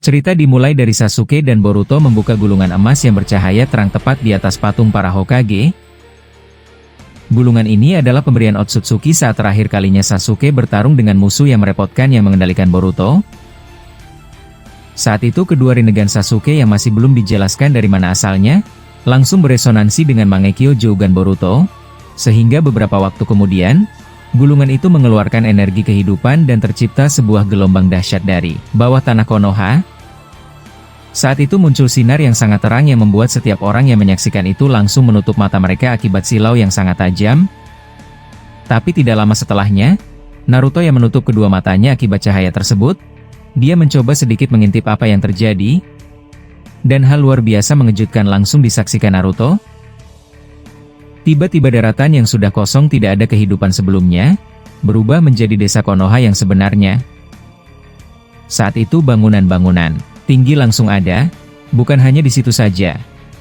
Cerita dimulai dari Sasuke dan Boruto membuka gulungan emas yang bercahaya terang tepat di atas patung para Hokage. Gulungan ini adalah pemberian Otsutsuki saat terakhir kalinya Sasuke bertarung dengan musuh yang merepotkan yang mengendalikan Boruto. Saat itu kedua Rinnegan Sasuke yang masih belum dijelaskan dari mana asalnya, langsung beresonansi dengan Mangekyo Jougan Boruto, sehingga beberapa waktu kemudian, gulungan itu mengeluarkan energi kehidupan dan tercipta sebuah gelombang dahsyat dari bawah tanah Konoha. Saat itu muncul sinar yang sangat terang yang membuat setiap orang yang menyaksikan itu langsung menutup mata mereka akibat silau yang sangat tajam. Tapi tidak lama setelahnya, Naruto yang menutup kedua matanya akibat cahaya tersebut, dia mencoba sedikit mengintip apa yang terjadi, dan hal luar biasa mengejutkan langsung disaksikan Naruto. Tiba-tiba daratan yang sudah kosong tidak ada kehidupan sebelumnya, berubah menjadi desa Konoha yang sebenarnya. Saat itu bangunan-bangunan tinggi langsung ada, bukan hanya di situ saja.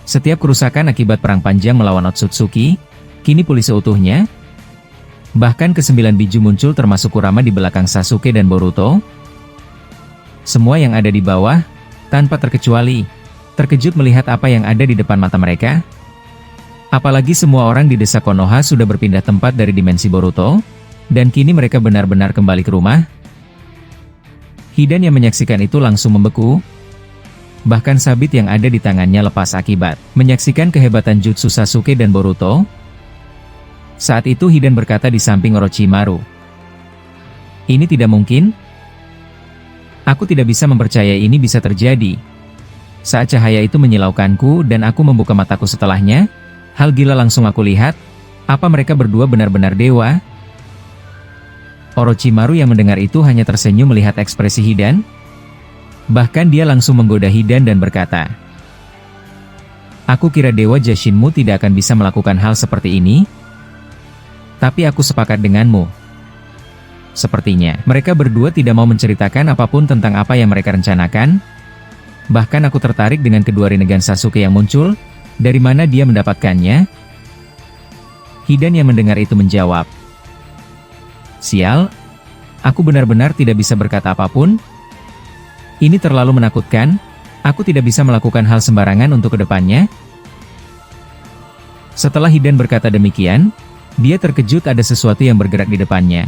Setiap kerusakan akibat perang panjang melawan Otsutsuki, kini pulih seutuhnya. Bahkan ke-9 biju muncul termasuk Kurama di belakang Sasuke dan Boruto. Semua yang ada di bawah, tanpa terkecuali, terkejut melihat apa yang ada di depan mata mereka. Apalagi semua orang di desa Konoha sudah berpindah tempat dari dimensi Boruto, dan kini mereka benar-benar kembali ke rumah. Hidan yang menyaksikan itu langsung membeku. Bahkan sabit yang ada di tangannya lepas akibat menyaksikan kehebatan jutsu Sasuke dan Boruto. Saat itu Hidan berkata di samping Orochimaru, "Ini tidak mungkin. Aku tidak bisa mempercayai ini bisa terjadi. Saat cahaya itu menyilaukanku dan aku membuka mataku setelahnya, hal gila langsung aku lihat. Apa mereka berdua benar-benar dewa?" Orochimaru yang mendengar itu hanya tersenyum melihat ekspresi Hidan. Bahkan dia langsung menggoda Hidan dan berkata, "Aku kira Dewa Jashinmu tidak akan bisa melakukan hal seperti ini. Tapi aku sepakat denganmu. Sepertinya, mereka berdua tidak mau menceritakan apapun tentang apa yang mereka rencanakan. Bahkan aku tertarik dengan kedua Rinnegan Sasuke yang muncul, dari mana dia mendapatkannya?" Hidan yang mendengar itu menjawab, "Sial, aku benar-benar tidak bisa berkata apapun. Ini terlalu menakutkan, aku tidak bisa melakukan hal sembarangan untuk kedepannya." Setelah Hidan berkata demikian, dia terkejut ada sesuatu yang bergerak di depannya.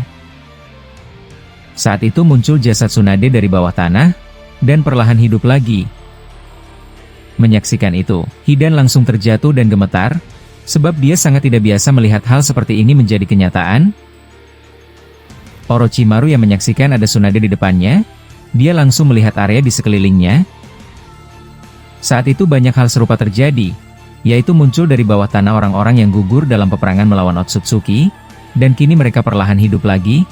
Saat itu muncul jasad Tsunade dari bawah tanah, dan perlahan hidup lagi. Menyaksikan itu, Hidan langsung terjatuh dan gemetar, sebab dia sangat tidak biasa melihat hal seperti ini menjadi kenyataan. Orochimaru yang menyaksikan ada Tsunade di depannya, dia langsung melihat area di sekelilingnya. Saat itu banyak hal serupa terjadi, yaitu muncul dari bawah tanah orang-orang yang gugur dalam peperangan melawan Otsutsuki, dan kini mereka perlahan hidup lagi.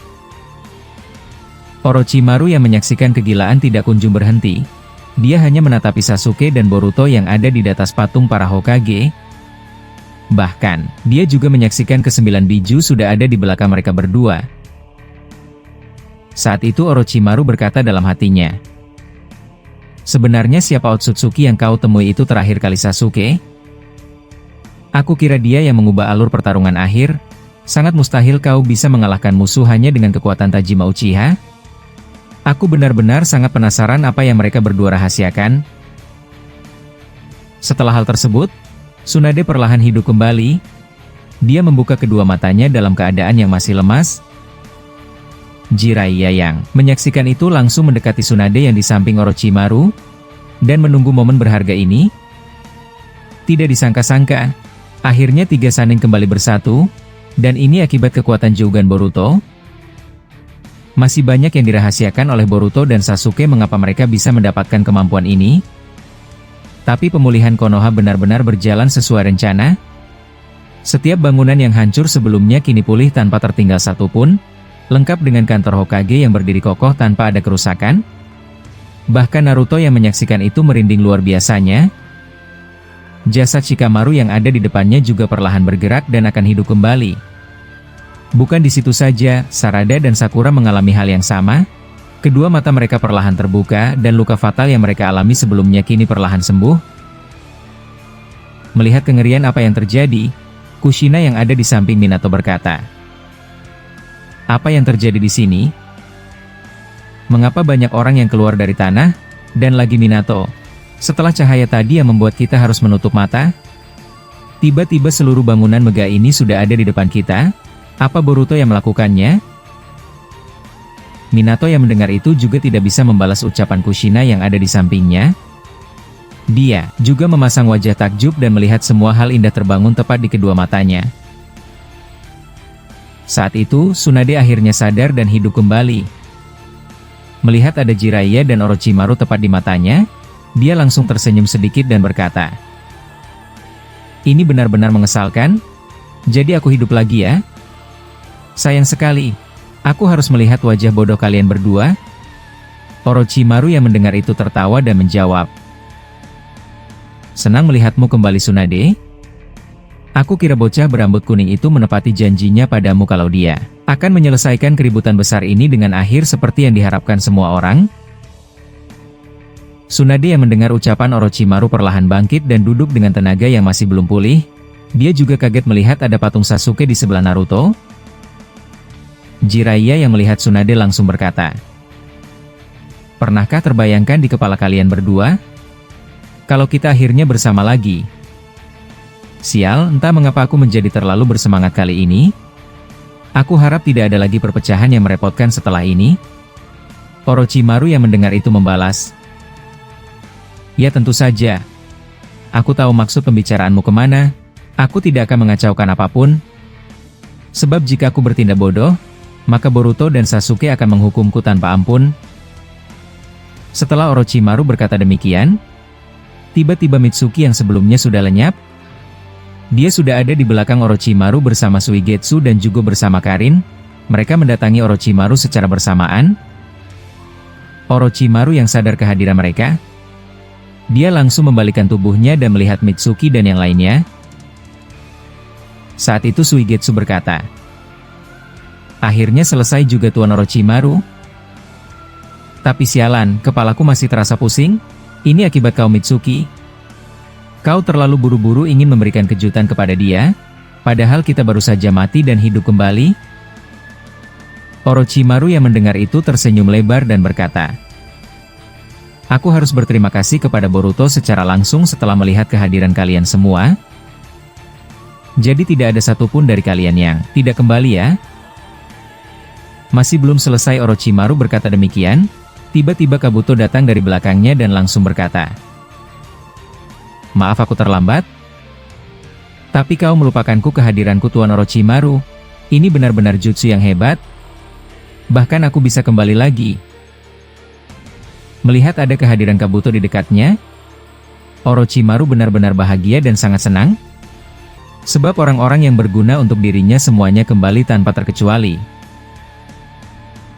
Orochimaru yang menyaksikan kegilaan tidak kunjung berhenti. Dia hanya menatapi Sasuke dan Boruto yang ada di atas patung para Hokage. Bahkan, dia juga menyaksikan ke-9 biju sudah ada di belakang mereka berdua. Saat itu Orochimaru berkata dalam hatinya, "Sebenarnya siapa Otsutsuki yang kau temui itu terakhir kali Sasuke? Aku kira dia yang mengubah alur pertarungan akhir. Sangat mustahil kau bisa mengalahkan musuh hanya dengan kekuatan Tajima Uchiha. Aku benar-benar sangat penasaran apa yang mereka berdua rahasiakan." Setelah hal tersebut, Tsunade perlahan hidup kembali. Dia membuka kedua matanya dalam keadaan yang masih lemas. Jiraiya yang menyaksikan itu langsung mendekati Tsunade yang di samping Orochimaru, dan menunggu momen berharga ini. Tidak disangka-sangka, akhirnya tiga Sannin kembali bersatu, dan ini akibat kekuatan Jougan Boruto. Masih banyak yang dirahasiakan oleh Boruto dan Sasuke mengapa mereka bisa mendapatkan kemampuan ini. Tapi pemulihan Konoha benar-benar berjalan sesuai rencana. Setiap bangunan yang hancur sebelumnya kini pulih tanpa tertinggal satupun, lengkap dengan kantor Hokage yang berdiri kokoh tanpa ada kerusakan. Bahkan Naruto yang menyaksikan itu merinding luar biasanya. Jasad Shikamaru yang ada di depannya juga perlahan bergerak dan akan hidup kembali. Bukan di situ saja, Sarada dan Sakura mengalami hal yang sama. Kedua mata mereka perlahan terbuka dan luka fatal yang mereka alami sebelumnya kini perlahan sembuh. Melihat kengerian apa yang terjadi, Kushina yang ada di samping Minato berkata, "Apa yang terjadi di sini? Mengapa banyak orang yang keluar dari tanah?" Dan lagi Minato. Setelah cahaya tadi yang membuat kita harus menutup mata, tiba-tiba seluruh bangunan megah ini sudah ada di depan kita. Apa Boruto yang melakukannya? Minato yang mendengar itu juga tidak bisa membalas ucapan Kushina yang ada di sampingnya. Dia juga memasang wajah takjub dan melihat semua hal indah terbangun tepat di kedua matanya. Saat itu, Tsunade akhirnya sadar dan hidup kembali. Melihat ada Jiraiya dan Orochimaru tepat di matanya, dia langsung tersenyum sedikit dan berkata, "Ini benar-benar mengesalkan. Jadi aku hidup lagi ya? Sayang sekali, aku harus melihat wajah bodoh kalian berdua." Orochimaru yang mendengar itu tertawa dan menjawab, "Senang melihatmu kembali Tsunade. Aku kira bocah berambut kuning itu menepati janjinya padamu kalau dia akan menyelesaikan keributan besar ini dengan akhir seperti yang diharapkan semua orang." Tsunade yang mendengar ucapan Orochimaru perlahan bangkit dan duduk dengan tenaga yang masih belum pulih. Dia juga kaget melihat ada patung Sasuke di sebelah Naruto. Jiraiya yang melihat Tsunade langsung berkata, "Pernahkah terbayangkan di kepala kalian berdua kalau kita akhirnya bersama lagi? Sial, entah mengapa aku menjadi terlalu bersemangat kali ini. Aku harap tidak ada lagi perpecahan yang merepotkan setelah ini." Orochimaru yang mendengar itu membalas, "Ya tentu saja. Aku tahu maksud pembicaraanmu kemana. Aku tidak akan mengacaukan apapun. Sebab jika aku bertindak bodoh, maka Boruto dan Sasuke akan menghukumku tanpa ampun." Setelah Orochimaru berkata demikian, tiba-tiba Mitsuki yang sebelumnya sudah lenyap. Dia sudah ada di belakang Orochimaru bersama Suigetsu dan juga bersama Karin. Mereka mendatangi Orochimaru secara bersamaan. Orochimaru yang sadar kehadiran mereka, dia langsung membalikkan tubuhnya dan melihat Mitsuki dan yang lainnya. Saat itu Suigetsu berkata, "Akhirnya selesai juga Tuan Orochimaru. Tapi sialan, kepalaku masih terasa pusing. Ini akibat kau Mitsuki. Kau terlalu buru-buru ingin memberikan kejutan kepada dia, padahal kita baru saja mati dan hidup kembali." Orochimaru yang mendengar itu tersenyum lebar dan berkata, "Aku harus berterima kasih kepada Boruto secara langsung setelah melihat kehadiran kalian semua. Jadi tidak ada satupun dari kalian yang tidak kembali ya?" Masih belum selesai Orochimaru berkata demikian, tiba-tiba Kabuto datang dari belakangnya dan langsung berkata, "Maaf aku terlambat. Tapi kau melupakanku kehadiranku Tuan Orochimaru. Ini benar-benar jutsu yang hebat. Bahkan aku bisa kembali lagi." Melihat ada kehadiran Kabuto di dekatnya, Orochimaru benar-benar bahagia dan sangat senang. Sebab orang-orang yang berguna untuk dirinya semuanya kembali tanpa terkecuali.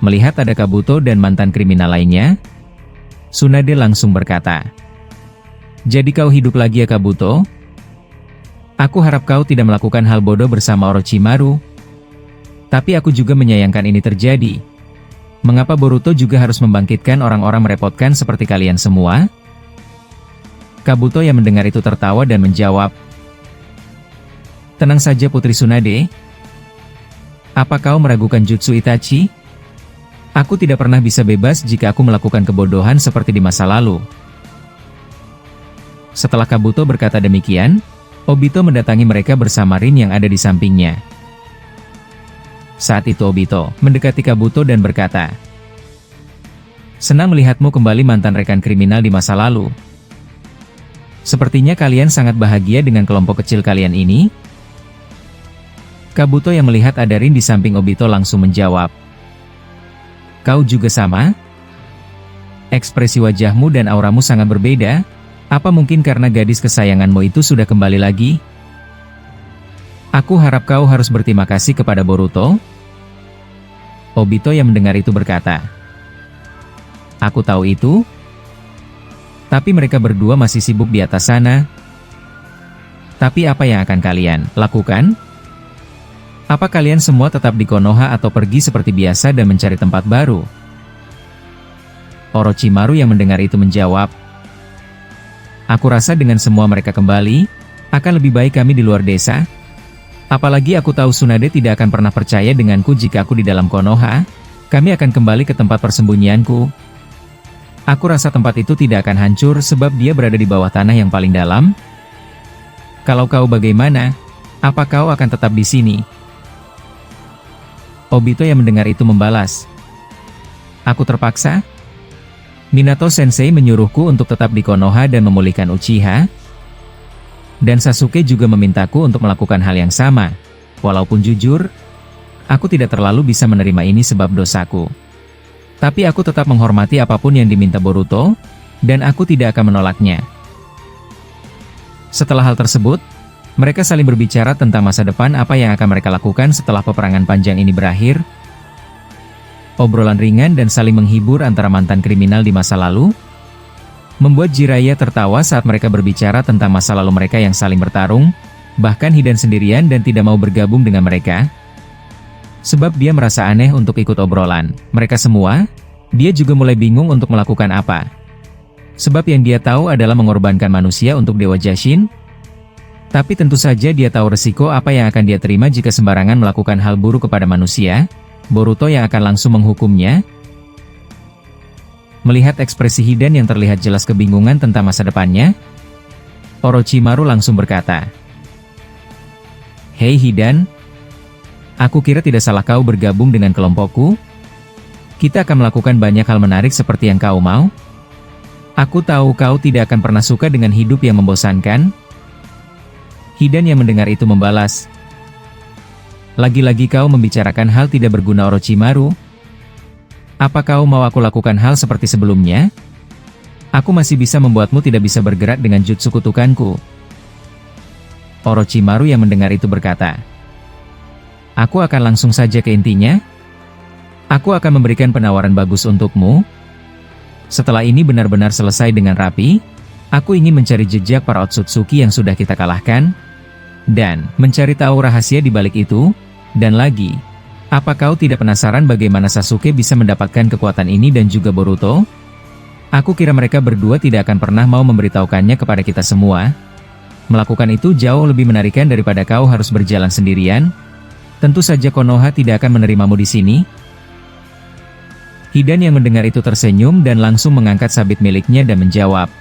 Melihat ada Kabuto dan mantan kriminal lainnya, Tsunade langsung berkata, "Jadi kau hidup lagi ya Kabuto? Aku harap kau tidak melakukan hal bodoh bersama Orochimaru. Tapi aku juga menyayangkan ini terjadi. Mengapa Boruto juga harus membangkitkan orang-orang merepotkan seperti kalian semua?" Kabuto yang mendengar itu tertawa dan menjawab, "Tenang saja Putri Tsunade. Apa kau meragukan jutsu Itachi? Aku tidak pernah bisa bebas jika aku melakukan kebodohan seperti di masa lalu." Setelah Kabuto berkata demikian, Obito mendatangi mereka bersama Rin yang ada di sampingnya. Saat itu Obito mendekati Kabuto dan berkata, "Senang melihatmu kembali mantan rekan kriminal di masa lalu. Sepertinya kalian sangat bahagia dengan kelompok kecil kalian ini?" Kabuto yang melihat ada Rin di samping Obito langsung menjawab, "Kau juga sama? Ekspresi wajahmu dan auramu sangat berbeda. Apa mungkin karena gadis kesayanganmu itu sudah kembali lagi? Aku harap kau harus berterima kasih kepada Boruto." Obito yang mendengar itu berkata, "Aku tahu itu. Tapi mereka berdua masih sibuk di atas sana. Tapi apa yang akan kalian lakukan? Apa kalian semua tetap di Konoha atau pergi seperti biasa dan mencari tempat baru?" Orochimaru yang mendengar itu menjawab, "Aku rasa dengan semua mereka kembali, akan lebih baik kami di luar desa. Apalagi aku tahu Tsunade tidak akan pernah percaya denganku jika aku di dalam Konoha. Kami akan kembali ke tempat persembunyianku." Aku rasa tempat itu tidak akan hancur sebab dia berada di bawah tanah yang paling dalam. Kalau kau bagaimana? Apa kau akan tetap di sini? Obito yang mendengar itu membalas. Aku terpaksa? Minato Sensei menyuruhku untuk tetap di Konoha dan memulihkan Uchiha. Dan Sasuke juga memintaku untuk melakukan hal yang sama. Walaupun jujur, aku tidak terlalu bisa menerima ini sebab dosaku. Tapi aku tetap menghormati apapun yang diminta Boruto, dan aku tidak akan menolaknya. Setelah hal tersebut, mereka saling berbicara tentang masa depan apa yang akan mereka lakukan setelah peperangan panjang ini berakhir. Obrolan ringan dan saling menghibur antara mantan kriminal di masa lalu, membuat Jiraiya tertawa saat mereka berbicara tentang masa lalu mereka yang saling bertarung, bahkan Hidan sendirian dan tidak mau bergabung dengan mereka. Sebab dia merasa aneh untuk ikut obrolan mereka semua, dia juga mulai bingung untuk melakukan apa. Sebab yang dia tahu adalah mengorbankan manusia untuk Dewa Jashin. Tapi tentu saja dia tahu resiko apa yang akan dia terima jika sembarangan melakukan hal buruk kepada manusia. Boruto yang akan langsung menghukumnya. Melihat ekspresi Hidan yang terlihat jelas kebingungan tentang masa depannya, Orochimaru langsung berkata, "Hei Hidan, aku kira tidak salah kau bergabung dengan kelompokku. Kita akan melakukan banyak hal menarik seperti yang kau mau. Aku tahu kau tidak akan pernah suka dengan hidup yang membosankan." Hidan yang mendengar itu membalas, "Lagi-lagi kau membicarakan hal tidak berguna Orochimaru. Apa kau mau aku lakukan hal seperti sebelumnya? Aku masih bisa membuatmu tidak bisa bergerak dengan jutsu kutukanku." Orochimaru yang mendengar itu berkata, "Aku akan langsung saja ke intinya. Aku akan memberikan penawaran bagus untukmu. Setelah ini benar-benar selesai dengan rapi, aku ingin mencari jejak para Otsutsuki yang sudah kita kalahkan, dan mencari tahu rahasia di balik itu. Dan lagi, apa kau tidak penasaran bagaimana Sasuke bisa mendapatkan kekuatan ini dan juga Boruto? Aku kira mereka berdua tidak akan pernah mau memberitahukannya kepada kita semua. Melakukan itu jauh lebih menarikan daripada kau harus berjalan sendirian. Tentu saja Konoha tidak akan menerimamu di sini." Hidan yang mendengar itu tersenyum dan langsung mengangkat sabit miliknya dan menjawab,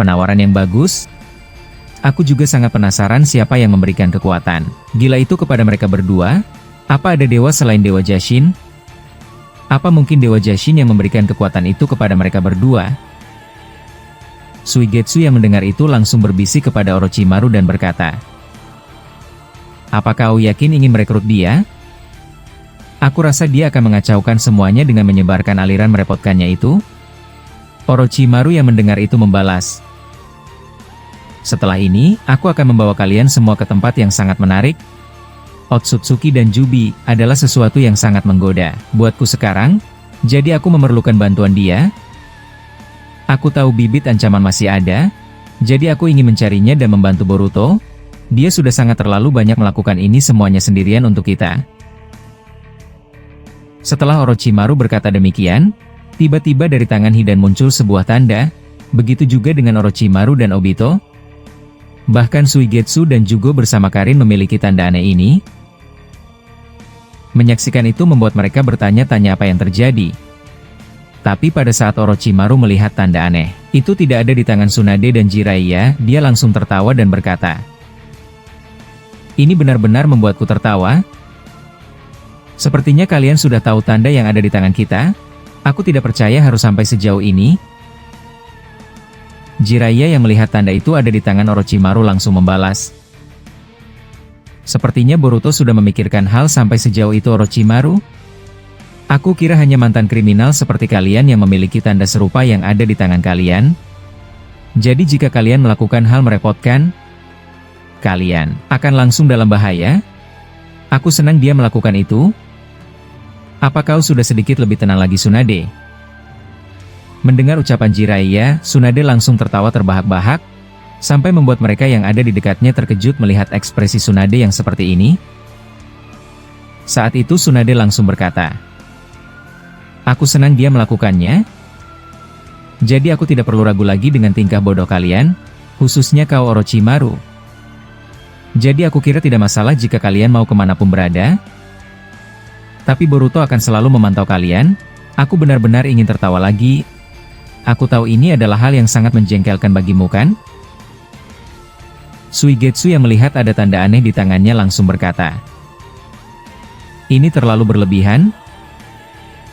"Penawaran yang bagus. Aku juga sangat penasaran siapa yang memberikan kekuatan gila itu kepada mereka berdua. Apa ada dewa selain Dewa Jashin? Apa mungkin Dewa Jashin yang memberikan kekuatan itu kepada mereka berdua?" Suigetsu yang mendengar itu langsung berbisik kepada Orochimaru dan berkata, "Apa kau yakin ingin merekrut dia? Aku rasa dia akan mengacaukan semuanya dengan menyebarkan aliran merepotkannya itu." Orochimaru yang mendengar itu membalas, "Setelah ini, aku akan membawa kalian semua ke tempat yang sangat menarik. Otsutsuki dan Jubi adalah sesuatu yang sangat menggoda buatku sekarang, jadi aku memerlukan bantuan dia. Aku tahu bibit ancaman masih ada, jadi aku ingin mencarinya dan membantu Boruto. Dia sudah sangat terlalu banyak melakukan ini semuanya sendirian untuk kita." Setelah Orochimaru berkata demikian, tiba-tiba dari tangan Hidan muncul sebuah tanda, begitu juga dengan Orochimaru dan Obito. Bahkan Suigetsu dan Jugo bersama Karin memiliki tanda aneh ini. Menyaksikan itu membuat mereka bertanya-tanya apa yang terjadi. Tapi pada saat Orochimaru melihat tanda aneh itu tidak ada di tangan Tsunade dan Jiraiya, dia langsung tertawa dan berkata, "Ini benar-benar membuatku tertawa. Sepertinya kalian sudah tahu tanda yang ada di tangan kita. Aku tidak percaya harus sampai sejauh ini." Jiraiya yang melihat tanda itu ada di tangan Orochimaru langsung membalas, "Sepertinya Boruto sudah memikirkan hal sampai sejauh itu Orochimaru. Aku kira hanya mantan kriminal seperti kalian yang memiliki tanda serupa yang ada di tangan kalian. Jadi jika kalian melakukan hal merepotkan, kalian akan langsung dalam bahaya. Aku senang dia melakukan itu. Apa kau sudah sedikit lebih tenang lagi Tsunade?" Mendengar ucapan Jiraiya, Tsunade langsung tertawa terbahak-bahak, sampai membuat mereka yang ada di dekatnya terkejut melihat ekspresi Tsunade yang seperti ini. Saat itu Tsunade langsung berkata, "Aku senang dia melakukannya. Jadi aku tidak perlu ragu lagi dengan tingkah bodoh kalian, khususnya kau Orochimaru. Jadi aku kira tidak masalah jika kalian mau kemanapun berada. Tapi Boruto akan selalu memantau kalian. Aku benar-benar ingin tertawa lagi. Aku tahu ini adalah hal yang sangat menjengkelkan bagimu kan? Suigetsu yang melihat ada tanda aneh di tangannya langsung berkata, "Ini terlalu berlebihan?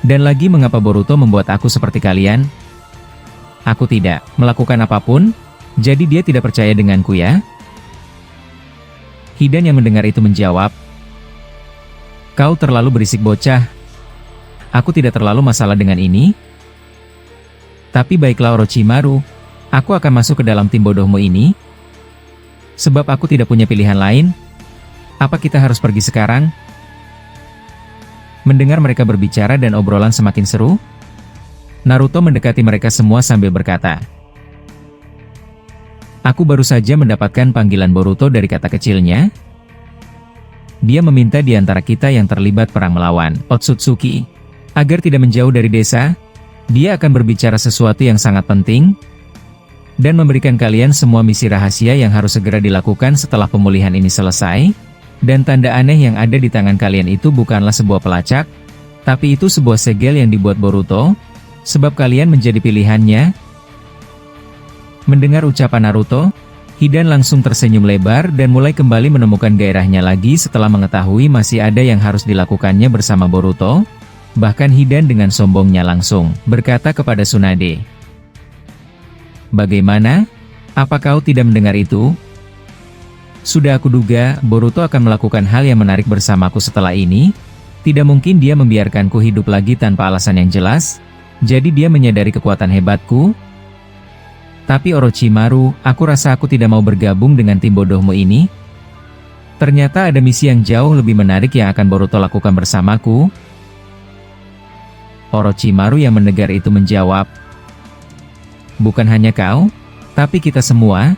Dan lagi mengapa Boruto membuat aku seperti kalian? Aku tidak melakukan apapun, jadi dia tidak percaya denganku ya?" Hidan yang mendengar itu menjawab, "Kau terlalu berisik bocah. Aku tidak terlalu masalah dengan ini. Tapi baiklah Orochimaru, aku akan masuk ke dalam tim bodohmu ini. Sebab aku tidak punya pilihan lain. Apa kita harus pergi sekarang?" Mendengar mereka berbicara dan obrolan semakin seru, Naruto mendekati mereka semua sambil berkata, "Aku baru saja mendapatkan panggilan Boruto dari kata kecilnya. Dia meminta di antara kita yang terlibat perang melawan Otsutsuki agar tidak menjauh dari desa. Dia akan berbicara sesuatu yang sangat penting dan memberikan kalian semua misi rahasia yang harus segera dilakukan setelah pemulihan ini selesai. Dan tanda aneh yang ada di tangan kalian itu bukanlah sebuah pelacak, tapi itu sebuah segel yang dibuat Boruto, sebab kalian menjadi pilihannya." Mendengar ucapan Naruto, Hidan langsung tersenyum lebar dan mulai kembali menemukan gairahnya lagi setelah mengetahui masih ada yang harus dilakukannya bersama Boruto. Bahkan Hidan dengan sombongnya langsung berkata kepada Tsunade, "Bagaimana? Apa kau tidak mendengar itu? Sudah aku duga, Boruto akan melakukan hal yang menarik bersamaku setelah ini. Tidak mungkin dia membiarkanku hidup lagi tanpa alasan yang jelas. Jadi dia menyadari kekuatan hebatku. Tapi Orochimaru, aku rasa aku tidak mau bergabung dengan tim bodohmu ini. Ternyata ada misi yang jauh lebih menarik yang akan Boruto lakukan bersamaku." Orochimaru yang mendengar itu menjawab, "Bukan hanya kau, tapi kita semua."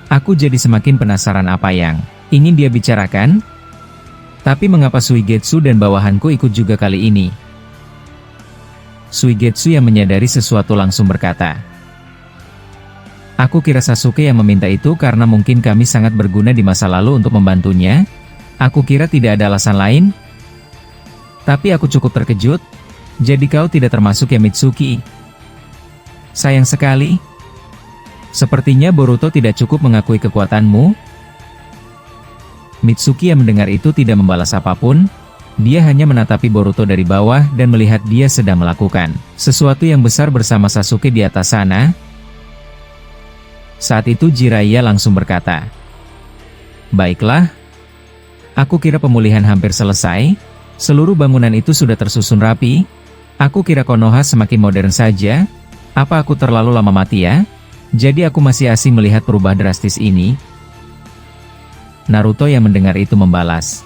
Aku jadi semakin penasaran apa yang ingin dia bicarakan. Tapi mengapa Suigetsu dan bawahanku ikut juga kali ini? Suigetsu yang menyadari sesuatu langsung berkata, "Aku kira Sasuke yang meminta itu karena mungkin kami sangat berguna di masa lalu untuk membantunya. Aku kira tidak ada alasan lain. Tapi aku cukup terkejut. Jadi kau tidak termasuk ya Mitsuki? Sayang sekali. Sepertinya Boruto tidak cukup mengakui kekuatanmu." Mitsuki yang mendengar itu tidak membalas apapun. Dia hanya menatapi Boruto dari bawah dan melihat dia sedang melakukan sesuatu yang besar bersama Sasuke di atas sana. Saat itu Jiraiya langsung berkata, "Baiklah. Aku kira pemulihan hampir selesai. Seluruh bangunan itu sudah tersusun rapi. Aku kira Konoha semakin modern saja. Apa aku terlalu lama mati ya? Jadi aku masih asing melihat perubahan drastis ini." Naruto yang mendengar itu membalas,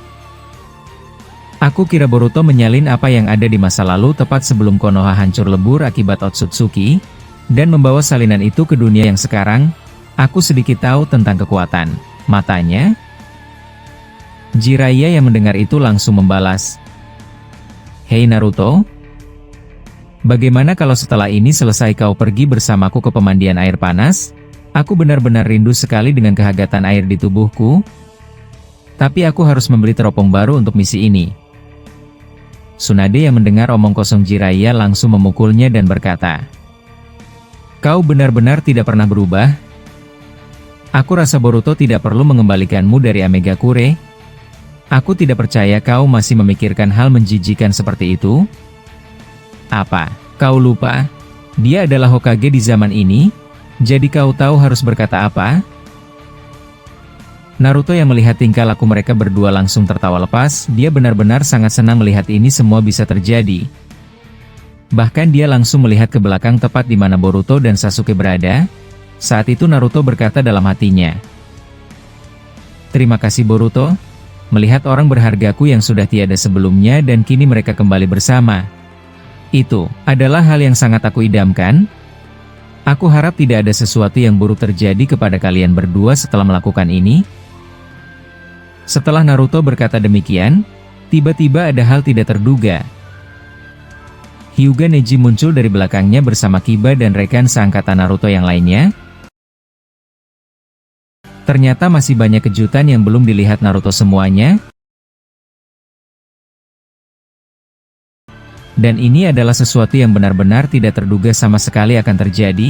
"Aku kira Boruto menyalin apa yang ada di masa lalu tepat sebelum Konoha hancur lebur akibat Otsutsuki, dan membawa salinan itu ke dunia yang sekarang. Aku sedikit tahu tentang kekuatan matanya." Jiraiya yang mendengar itu langsung membalas, "Hei Naruto, bagaimana kalau setelah ini selesai kau pergi bersamaku ke pemandian air panas? Aku benar-benar rindu sekali dengan kehangatan air di tubuhku. Tapi aku harus membeli teropong baru untuk misi ini." Tsunade yang mendengar omong kosong Jiraiya langsung memukulnya dan berkata, "Kau benar-benar tidak pernah berubah. Aku rasa Boruto tidak perlu mengembalikanmu dari Amegakure. Aku tidak percaya kau masih memikirkan hal menjijikan seperti itu. Apa, kau lupa? Dia adalah Hokage di zaman ini, jadi kau tahu harus berkata apa?" Naruto yang melihat tingkah laku mereka berdua langsung tertawa lepas. Dia benar-benar sangat senang melihat ini semua bisa terjadi. Bahkan dia langsung melihat ke belakang tepat di mana Boruto dan Sasuke berada. Saat itu Naruto berkata dalam hatinya, "Terima kasih Boruto, melihat orang berhargaku yang sudah tiada sebelumnya dan kini mereka kembali bersama. Itu adalah hal yang sangat aku idamkan. Aku harap tidak ada sesuatu yang buruk terjadi kepada kalian berdua setelah melakukan ini." Setelah Naruto berkata demikian, tiba-tiba ada hal tidak terduga. Hyuga Neji muncul dari belakangnya bersama Kiba dan rekan seangkatan Naruto yang lainnya. Ternyata masih banyak kejutan yang belum dilihat Naruto semuanya. Dan ini adalah sesuatu yang benar-benar tidak terduga sama sekali akan terjadi.